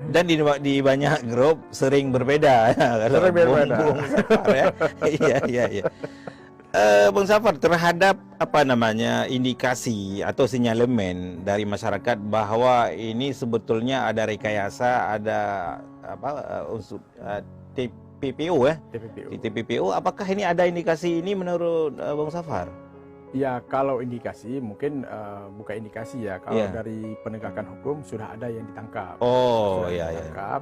Dan di banyak grup sering berbeda. Sering berbeda. Ya. Iya. Bang Safar, terhadap indikasi atau sinyalemen dari masyarakat bahwa ini sebetulnya ada rekayasa, ada unsur TPPO ya? TPPO. Apakah ini ada indikasi ini menurut Bang Safar? Ya, kalau indikasi mungkin bukan indikasi ya. Kalau dari penegakan hukum sudah ada yang ditangkap. Ditangkap.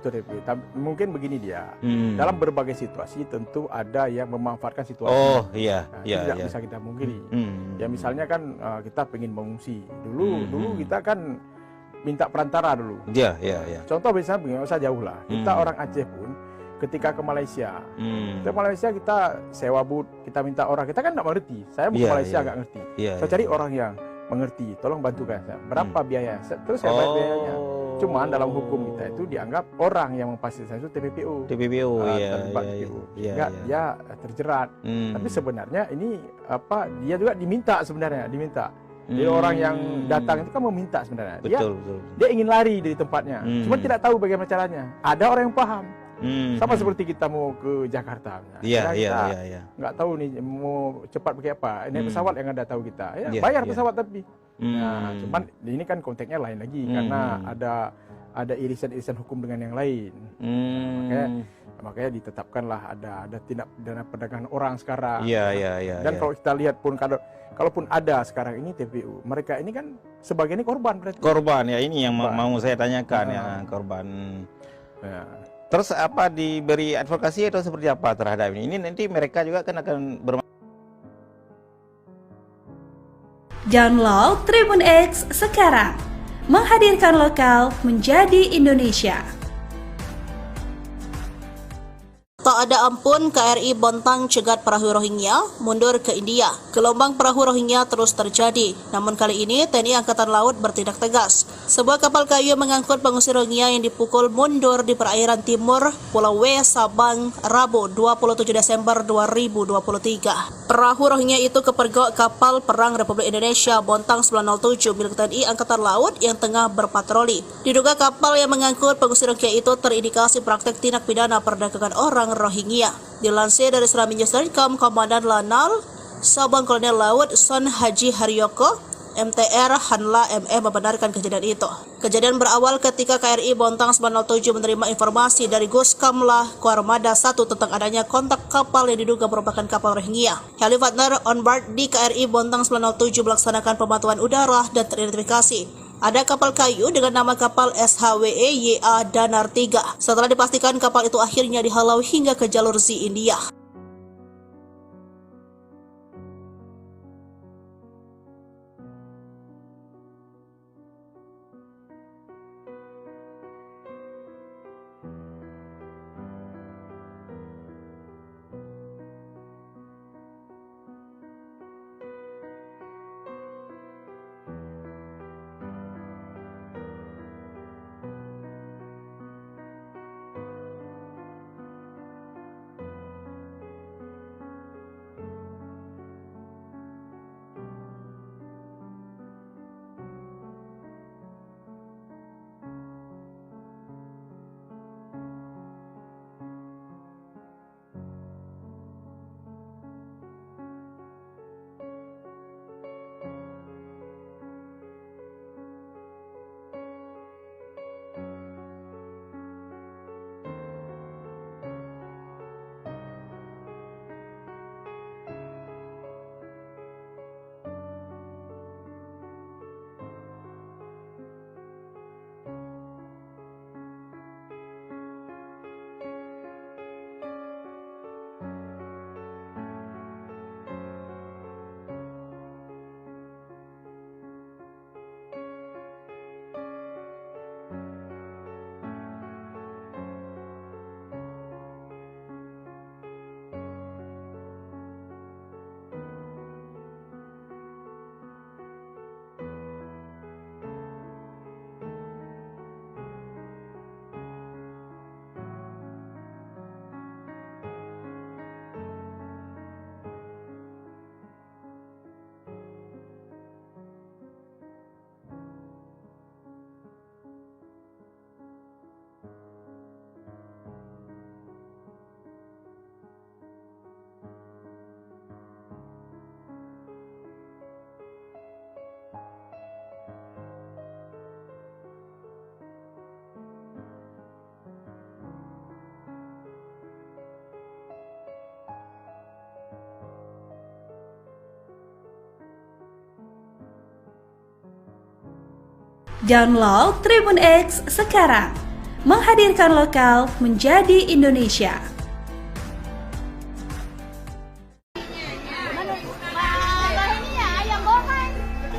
Itu TPPO. Mungkin begini dia. Dalam berbagai situasi tentu ada yang memanfaatkan situasi. Itu tidak bisa kita mungkiri. Ya misalnya kan kita pengen mengungsi. Dulu kita kan minta perantara dulu. Contoh misalnya begini, usah jauh lah. Kita orang Aceh pun ketika ke Malaysia, kita sewa but, kita minta orang, kita kan nggak mengerti. Saya mau ke Malaysia nggak ngerti. Saya cari orang yang mengerti, tolong bantukan saya. Berapa biaya? Terus saya bayar biayanya. Cuman dalam hukum kita itu dianggap orang yang memfasilitasi itu TPPO. Sehingga dia terjerat. Tapi sebenarnya ini dia juga diminta. Jadi orang yang datang itu kan meminta sebenarnya. Dia ingin lari dari tempatnya. Cuma tidak tahu bagaimana caranya. Ada orang yang paham. Sama seperti kita mau ke Jakarta. Nggak tahu nih mau cepat pakai apa. Ini pesawat yang ada tahu kita. Bayar pesawat tapi. Nah, cuman ini kan konteksnya lain lagi karena ada irisan-irisan hukum dengan yang lain. Makanya ditetapkanlah ada tindak pidana perdagangan orang sekarang. Dan kalau kita lihat pun kalaupun ada sekarang ini TPU, mereka ini kan sebagiannya korban berarti. Korban ya, ini yang mau saya tanyakan ya, korban. Terus diberi advokasi atau seperti apa terhadap ini? Ini nanti mereka juga kan akan Download Tribun X sekarang. Menghadirkan lokal menjadi Indonesia. Tak ada ampun, KRI Bontang cegat perahu Rohingya mundur ke India. Gelombang perahu Rohingya terus terjadi. Namun kali ini TNI Angkatan Laut bertindak tegas. Sebuah kapal kayu mengangkut pengungsi Rohingya yang dipukul mundur di perairan timur Pulau W, Sabang, Rabu 27 Desember 2023. Perahu Rohingya itu kepergok kapal perang Republik Indonesia Bontang 907 milik TNI Angkatan Laut yang tengah berpatroli. Diduga kapal yang mengangkut pengungsi Rohingya itu terindikasi praktek tindak pidana perdagangan orang Rohingya. Dilansir dari Suraminews.com, Komandan Lanal Sabang Kolonel Laut Son Haji Haryoko MTR Hanla ME membenarkan kejadian itu. Kejadian berawal ketika KRI Bontang 907 menerima informasi dari Guskamlah Kuarmada 1 tentang adanya kontak kapal yang diduga merupakan kapal Rohingya. Helikopter on board di KRI Bontang 907 melaksanakan pemantauan udara dan teridentifikasi ada kapal kayu dengan nama kapal SHWE YA Danar 3. Setelah dipastikan kapal itu akhirnya dihalau hingga ke jalur Sea India. Download Tribun X sekarang. Menghadirkan lokal menjadi Indonesia.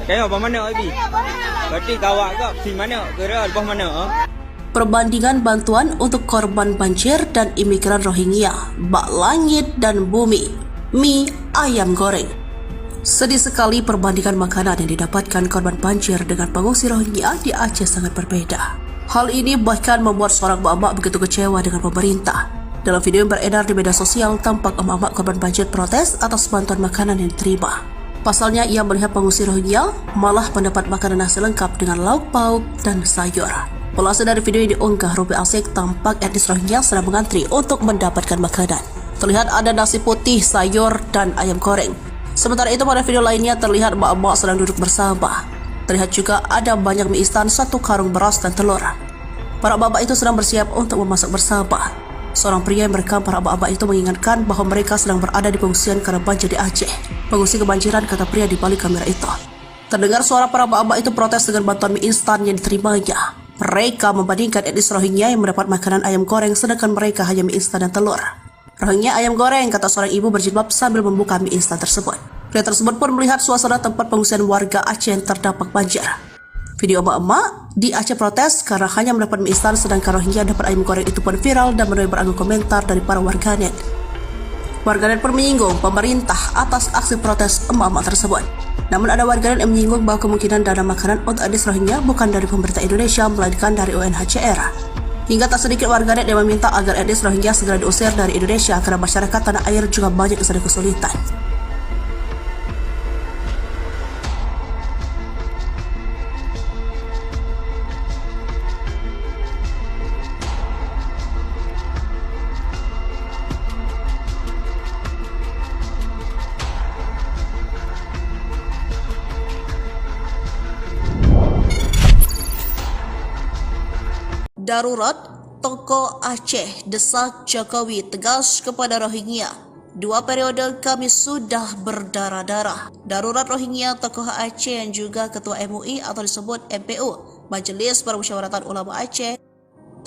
Kayak apa mana Abi? Berarti kawak ke si mana? Kira lebah mana? Perbandingan bantuan untuk korban banjir dan imigran Rohingya, bak langit dan bumi, mie ayam goreng. Sedih sekali perbandingan makanan yang didapatkan korban banjir dengan pengungsi Rohingya di Aceh sangat berbeda. Hal ini bahkan membuat seorang emak-emak begitu kecewa dengan pemerintah. Dalam video yang beredar di media sosial, tampak emak-emak korban banjir protes atas bantuan makanan yang diterima. Pasalnya, ia melihat pengungsi Rohingya malah mendapat makanan nasi lengkap dengan lauk pauk dan sayur. Pelase dari video yang diunggah Ruby Asik, tampak etnis Rohingya sedang mengantri untuk mendapatkan makanan. Terlihat ada nasi putih, sayur, dan ayam goreng. Sementara itu pada video lainnya terlihat emak-emak sedang duduk bersama. Terlihat juga ada banyak mie instan, 1 karung beras dan telur. Para emak-emak itu sedang bersiap untuk memasak bersama. Seorang pria yang merekam para emak-emak itu mengingatkan bahwa mereka sedang berada di pengungsian karena banjir di Aceh. Pengungsi kebanjiran, kata pria di balik kamera itu. Terdengar suara para emak-emak itu protes dengan bantuan mie instan yang diterimanya. Mereka membandingkan etnis Rohingya yang mendapat makanan ayam goreng, sedangkan mereka hanya mie instan dan telur. Rohingya ayam goreng, kata seorang ibu berjilbab sambil membuka mie instan tersebut. Pria tersebut pun melihat suasana tempat pengungsian warga Aceh yang terdampak banjir. Video emak-emak di Aceh protes karena hanya mendapat mie instan, sedangkan Rohingya dapat ayam goreng itu pun viral dan menuai beragam komentar dari para warganet. Warganet pun menyinggung pemerintah atas aksi protes emak-emak tersebut. Namun ada warganet yang menyinggung bahwa kemungkinan dana makanan untuk etnis Rohingya bukan dari pemerintah Indonesia, melainkan dari UNHCR. Hingga tak sedikit warganet yang meminta agar etnis Rohingya segera diusir dari Indonesia karena masyarakat tanah air juga banyak yang sedang kesulitan. Darurat, Toko Aceh desak Jokowi tegas kepada Rohingya. 2 periode kami sudah berdarah-darah. Darurat Rohingya, Tokoh Aceh yang juga Ketua MUI atau disebut MPU, Majelis Permusyawaratan Ulama Aceh,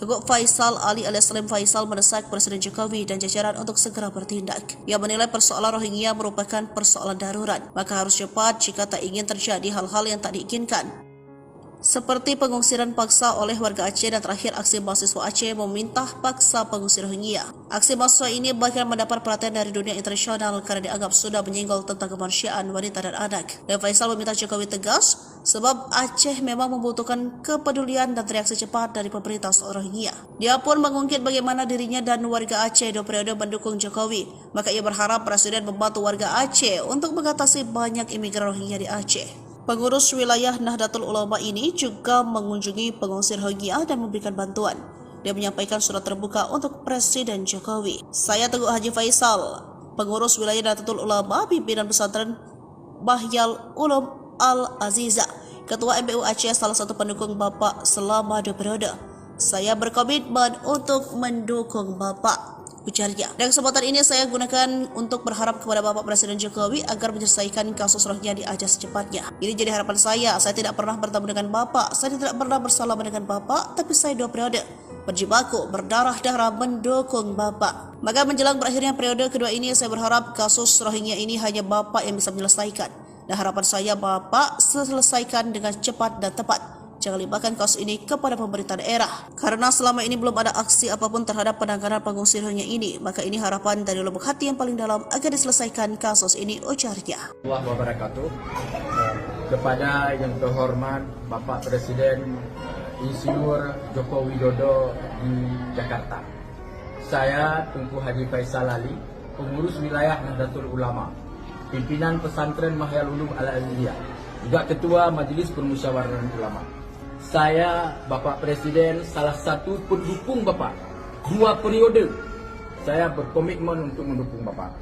Tengku Faisal Ali alias Salim Faisal mendesak Presiden Jokowi dan jajaran untuk segera bertindak. Ia menilai persoalan Rohingya merupakan persoalan darurat, maka harus cepat jika tak ingin terjadi hal-hal yang tak diinginkan, seperti pengungsiran paksa oleh warga Aceh dan terakhir aksi mahasiswa Aceh meminta paksa pengungsi Rohingya. Aksi mahasiswa ini bahkan mendapat perhatian dari dunia internasional karena dianggap sudah menyinggung tentang kemanusiaan wanita dan anak. Dan Faisal meminta Jokowi tegas sebab Aceh memang membutuhkan kepedulian dan reaksi cepat dari pemerintah soal Rohingya. Dia pun mengungkit bagaimana dirinya dan warga Aceh 2 periode mendukung Jokowi. Maka ia berharap Presiden membantu warga Aceh untuk mengatasi banyak imigran Rohingya di Aceh. Pengurus wilayah Nahdlatul Ulama ini juga mengunjungi pengungsi Rohingya dan memberikan bantuan. Dia menyampaikan surat terbuka untuk Presiden Jokowi. Saya Teguh Haji Faisal, pengurus wilayah Nahdlatul Ulama, pimpinan pesantren Bahyal Ulum Al-Aziza, Ketua MPU Aceh, salah satu pendukung Bapak selama 2 periode. Saya berkomitmen untuk mendukung Bapak, ujarnya. Dan kesempatan ini saya gunakan untuk berharap kepada Bapak Presiden Jokowi agar menyelesaikan kasus Rohingya di Aceh secepatnya. Ini jadi harapan saya. Saya tidak pernah bertemu dengan Bapak, saya tidak pernah bersalaman dengan Bapak, tapi saya 2 periode berjibaku, berdarah-darah mendukung Bapak. Maka menjelang berakhirnya periode kedua ini, saya berharap kasus Rohingya ini hanya Bapak yang bisa menyelesaikan. Dan harapan saya Bapak selesaikan dengan cepat dan tepat. Jangan limpahkan kasus ini kepada pemerintah daerah. Karena selama ini belum ada aksi apapun terhadap penanganan pengungsi Rohingya ini, maka ini harapan dari lubuk hati yang paling dalam agar diselesaikan kasus ini, ujarnya. Warahmatullahi wabarakatuh. Kepada yang terhormat Bapak Presiden Insinyur Joko Widodo di Jakarta. Saya Tengku Haji Faisal Ali, pengurus wilayah Nahdlatul Ulama, pimpinan pesantren Bahyal Ulum Al-Aziziyah, juga Ketua Majelis Permusyawaratan Ulama. Saya, Bapak Presiden, salah satu pendukung Bapak. 2 periode saya berkomitmen untuk mendukung Bapak.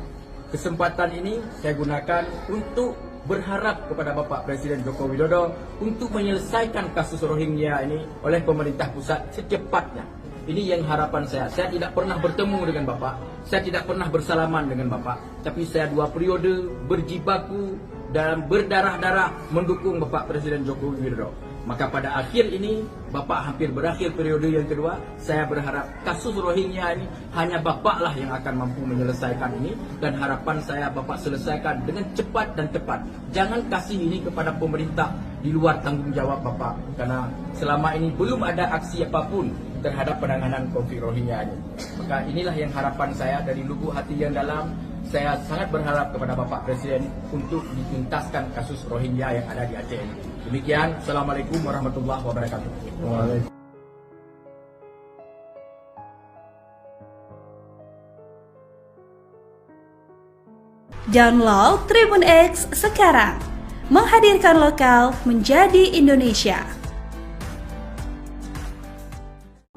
Kesempatan ini saya gunakan untuk berharap kepada Bapak Presiden Joko Widodo untuk menyelesaikan kasus Rohingya ini oleh pemerintah pusat secepatnya. Ini yang harapan saya. Saya tidak pernah bertemu dengan Bapak, saya tidak pernah bersalaman dengan Bapak, tapi saya 2 periode berjibaku dan berdarah-darah mendukung Bapak Presiden Joko Widodo. Maka pada akhir ini, Bapak hampir berakhir periode yang kedua. Saya berharap kasus Rohingya ini hanya Bapak lah yang akan mampu menyelesaikan ini. Dan harapan saya Bapak selesaikan dengan cepat dan tepat. Jangan kasih ini kepada pemerintah di luar tanggung jawab Bapak. Karena selama ini belum ada aksi apapun terhadap penanganan konflik Rohingya ini. Maka inilah yang harapan saya dari lubuk hati yang dalam. Saya sangat berharap kepada Bapak Presiden untuk dituntaskan kasus Rohingya yang ada di Aceh ini. Demikian, Assalamualaikum warahmatullahi wabarakatuh. Download Tribun X sekarang, menghadirkan lokal menjadi Indonesia.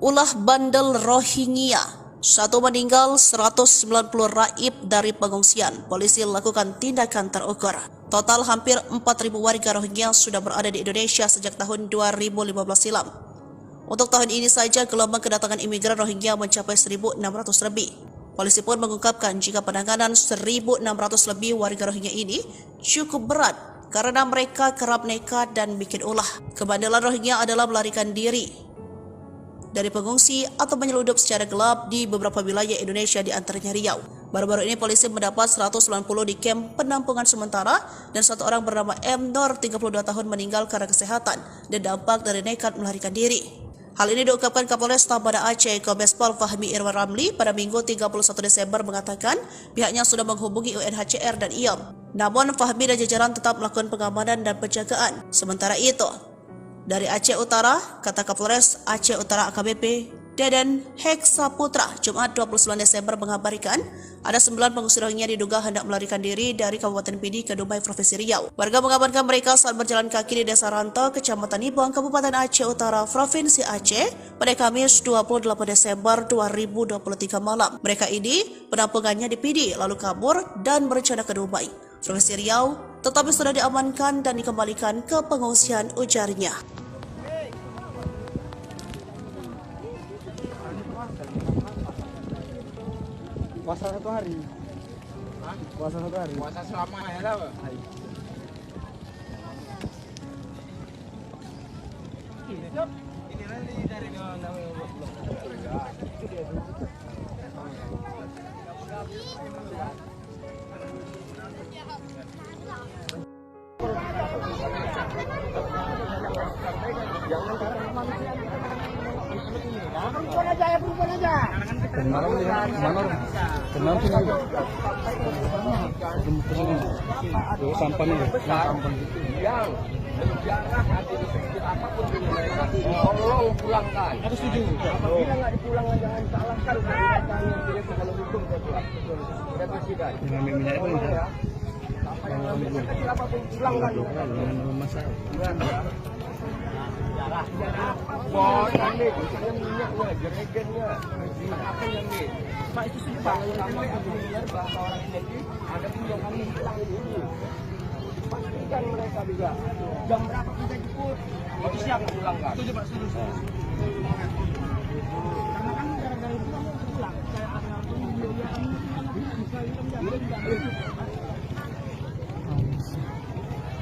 Ulah bandel Rohingya, 1 meninggal, 190 raib dari pengungsian. Polisi lakukan tindakan terukur. Total hampir 4.000 warga Rohingya sudah berada di Indonesia sejak tahun 2015 silam. Untuk tahun ini saja, gelombang kedatangan imigran Rohingya mencapai 1.600 lebih. Polisi pun mengungkapkan jika penanganan 1.600 lebih warga Rohingya ini cukup berat karena mereka kerap nekat dan bikin ulah. Kebandelan Rohingya adalah melarikan diri dari pengungsi atau menyeludup secara gelap di beberapa wilayah Indonesia, di antaranya Riau. Baru-baru ini polisi mendapat 190 di kamp penampungan sementara dan satu orang bernama M. Nur, 32 tahun meninggal karena kesehatan dan dampak dari nekat melarikan diri. Hal ini diungkapkan Kapolresta Banda Aceh Kombes Pol Fahmi Irwan Ramli pada Minggu 31 Desember mengatakan pihaknya sudah menghubungi UNHCR dan IOM. Namun Fahmi dan jajaran tetap melakukan pengamanan dan penjagaan. Sementara itu, dari Aceh Utara, kata Kapolres Aceh Utara AKBP Deden Heksa Putra, Jumat 29 Desember mengabarkan ada 9 pengungsi Rohingya diduga hendak melarikan diri dari Kabupaten Pidi ke Dumai, Provinsi Riau. Warga mengabarkan mereka saat berjalan kaki di Desa Ranto, Kecamatan Nibong, Kabupaten Aceh Utara, Provinsi Aceh pada Kamis 28 Desember 2023 malam. Mereka ini penampungannya di Pidi lalu kabur dan berencana ke Dumai, Provinsi Riau, tetapi sudah diamankan dan dikembalikan ke pengungsian, ujarnya. Puasa 1 hari. Puasa 1 hari. Puasa selama ya lah. Ini nanti dari namanya Perempuan aja ya, perempuan aja. Sampan ini. yang menjarah hati di sekitar apapun di wilayah hati, tolong pulangkan. Aku setuju. Apabila nggak dipulangkan, jangan salahkan kebijakan yang tidak segala hukum saya sudah presiden. Minyak pun Ya. Apa yang namanya kecil apapun pulangkan. Wah, ini misalnya minyaknya, jerigennya, apa yang ini? Pak itu sudah Pak, sampai benar bahasa orang ini ada pun yang kami hilang ini. Pastikan mereka juga jam berapa kita jemput, itu siap pulangkan. Setuju Pak, setuju. Karena kan gara-gara itu kamu pulang. Kayak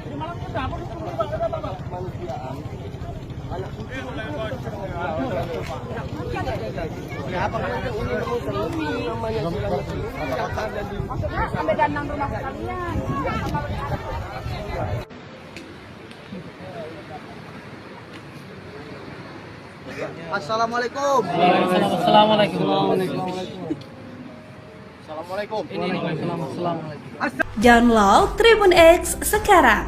jadi malam kita apa dulu Pak? Kemanusiaan. Anak cucu Apa namanya maksudnya sampai danang rumah sekalian. Assalamualaikum. Assalamualaikum. Assalamualaikum. Download Tribun X sekarang,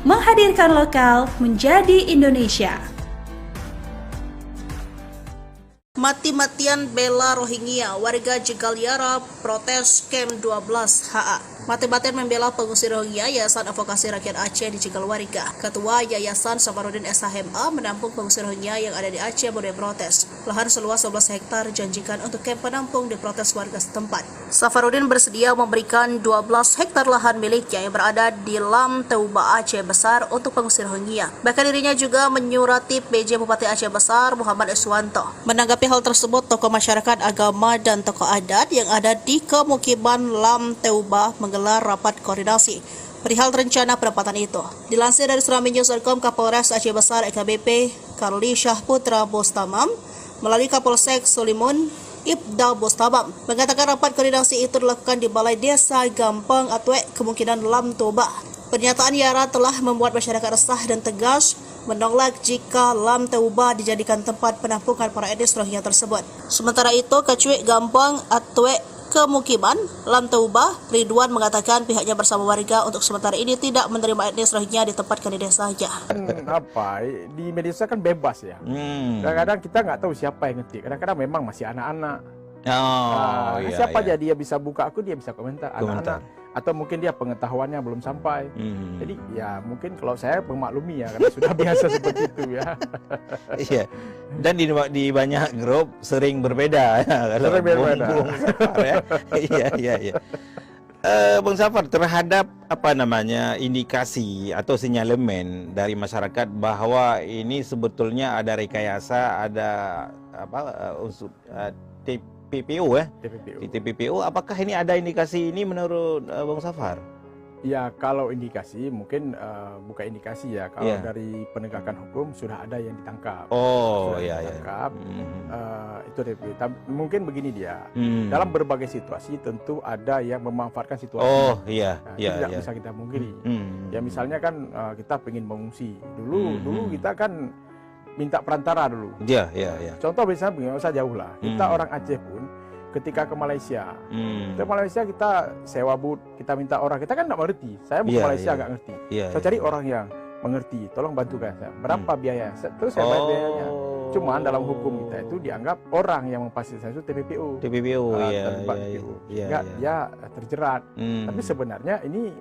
menghadirkan lokal menjadi Indonesia. Mati-matian bela Rohingya, warga Jegaliara protes Camp 12 HA. Mati-matian membela pengungsi Rohingya, Yayasan Advokasi Rakyat Aceh di Jegalwarga. Ketua Yayasan Safarudin SHMA menampung pengungsi Rohingya yang ada di Aceh mulai protes. Lahan seluas 11 hektar dijanjikan untuk kamp penampung diprotes warga setempat. Safarudin bersedia memberikan 12 hektar lahan miliknya yang berada di Lam Teuba Aceh Besar untuk pengungsi Rohingya. Bahkan dirinya juga menyurati PJ Bupati Aceh Besar Muhammad Iswanto. Menanggapi hal tersebut, tokoh masyarakat agama dan tokoh adat yang ada di kemukiman Lam Teuba menggelar rapat koordinasi perihal rencana penempatan itu. Dilansir dari Serambi-News.com, Kapolres Aceh Besar AKBP Karli Syahputra Bostamam melalui Kapolsek Solimun Ibda Bostabam mengatakan rapat koordinasi itu dilakukan di Balai Desa Gampang Atwek, kemungkinan Lam Toba. Pernyataan Yara telah membuat masyarakat resah dan tegas menolak jika Lam Toba dijadikan tempat penampungan para etnis Rohingya tersebut. Sementara itu, Kecuik Gampang Atwek Kemukiman Lam Toba, Ridwan mengatakan pihaknya bersama warga untuk sementara ini tidak menerima etnis Rohingya ditempatkan di desanya. Di media sosial kan bebas ya. Kadang-kadang kita nggak tahu siapa yang ngetik. Kadang-kadang memang masih anak-anak. Siapa aja dia bisa buka aku, dia bisa komentar. Anak-anak. Atau mungkin dia pengetahuannya belum sampai. Jadi ya mungkin kalau saya memaklumi ya, karena sudah biasa seperti itu ya. Iya. Dan di banyak grup sering berbeda. Sering berbeda. Iya. Bang Safar, terhadap indikasi atau sinyalemen dari masyarakat bahwa ini sebetulnya ada rekayasa, ada unsur TPPO TPPO, apakah ini ada indikasi ini menurut Bang Safar? Ya, kalau indikasi mungkin bukan indikasi ya. Kalau dari penegakan hukum sudah ada yang ditangkap. Ditangkap. Itu mungkin begini dia. Dalam berbagai situasi tentu ada yang memanfaatkan situasi. Tidak bisa kita mungkiri. Ya misalnya kan kita pengen mengungsi. Dulu kita kan minta perantara dulu. Contoh misalnya begini, nggak usah jauh lah. Kita orang Aceh pun ketika ke Malaysia, kita sewa but, kita minta orang, kita kan nggak mengerti. Saya mau ke Malaysia nggak ngerti. Saya cari orang yang mengerti, tolong bantukan saya. Berapa biaya? Terus saya bayar biayanya. Cuman dalam hukum kita itu dianggap orang yang memfasilitasi itu TPPO. Dia terjerat. Tapi sebenarnya ini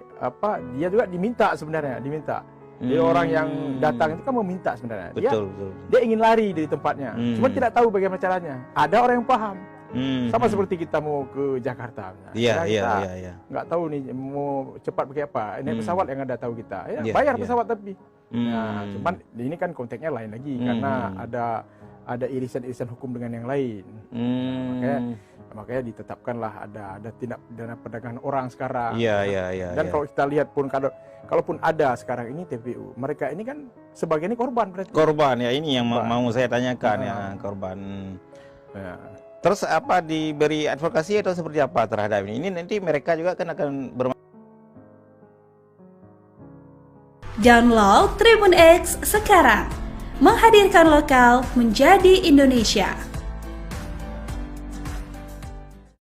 dia juga diminta. Jadi orang yang datang itu kan meminta sebenarnya. Dia ingin lari dari tempatnya. Cuma tidak tahu bagaimana caranya. Ada orang yang paham. Sama seperti kita mau ke Jakarta. Nggak tahu nih mau cepat pakai apa. Naik pesawat yang ada tahu kita. Bayar pesawat tapi. Cuman ini kan konteksnya lain lagi karena ada irisan-irisan hukum dengan yang lain. Makanya ditetapkanlah ada tindak pidana perdagangan orang sekarang. Dan kalau kita lihat pun kalaupun ada sekarang ini TPU, mereka ini kan sebagian ini korban berarti. Korban ya, ini yang mau saya tanyakan korban. Terus diberi advokasi atau seperti apa terhadap ini? Ini nanti mereka juga kan akan Download Tribun X sekarang. Menghadirkan lokal menjadi Indonesia.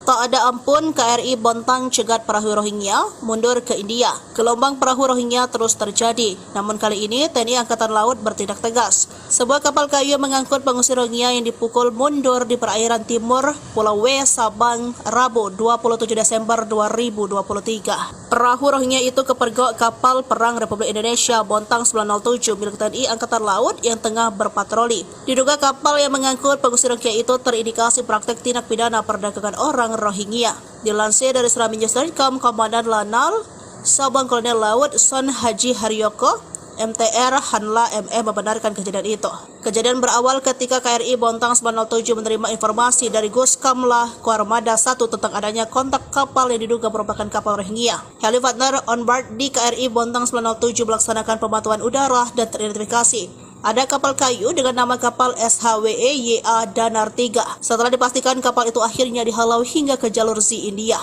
Tak ada ampun, KRI Bontang cegat perahu Rohingya mundur ke India. Gelombang perahu Rohingya terus terjadi. Namun kali ini TNI Angkatan Laut bertindak tegas. Sebuah kapal kayu mengangkut pengungsi Rohingya yang dipukul mundur di perairan timur Pulau W, Sabang, Rabu 27 Desember 2023. Perahu Rohingya itu kepergok kapal perang Republik Indonesia Bontang 907 milik TNI Angkatan Laut yang tengah berpatroli. Diduga kapal yang mengangkut pengungsi Rohingya itu terindikasi praktek tindak pidana perdagangan orang Rohingya. Dilansir dari Serambi-News.com, Komandan Lanal Sabang Kolonel Laut Son Haji Haryoko MTR Hanla ME membenarkan kejadian itu. Kejadian berawal ketika KRI Bontang 907 menerima informasi dari Guskamlah Kuarmada 1 tentang adanya kontak kapal yang diduga merupakan kapal Rohingya. Helikopter on board di KRI Bontang 907 melaksanakan pemantauan udara dan teridentifikasi ada kapal kayu dengan nama kapal SHWE YA Danar 3. Setelah dipastikan kapal itu akhirnya dihalau hingga ke jalur Sea India.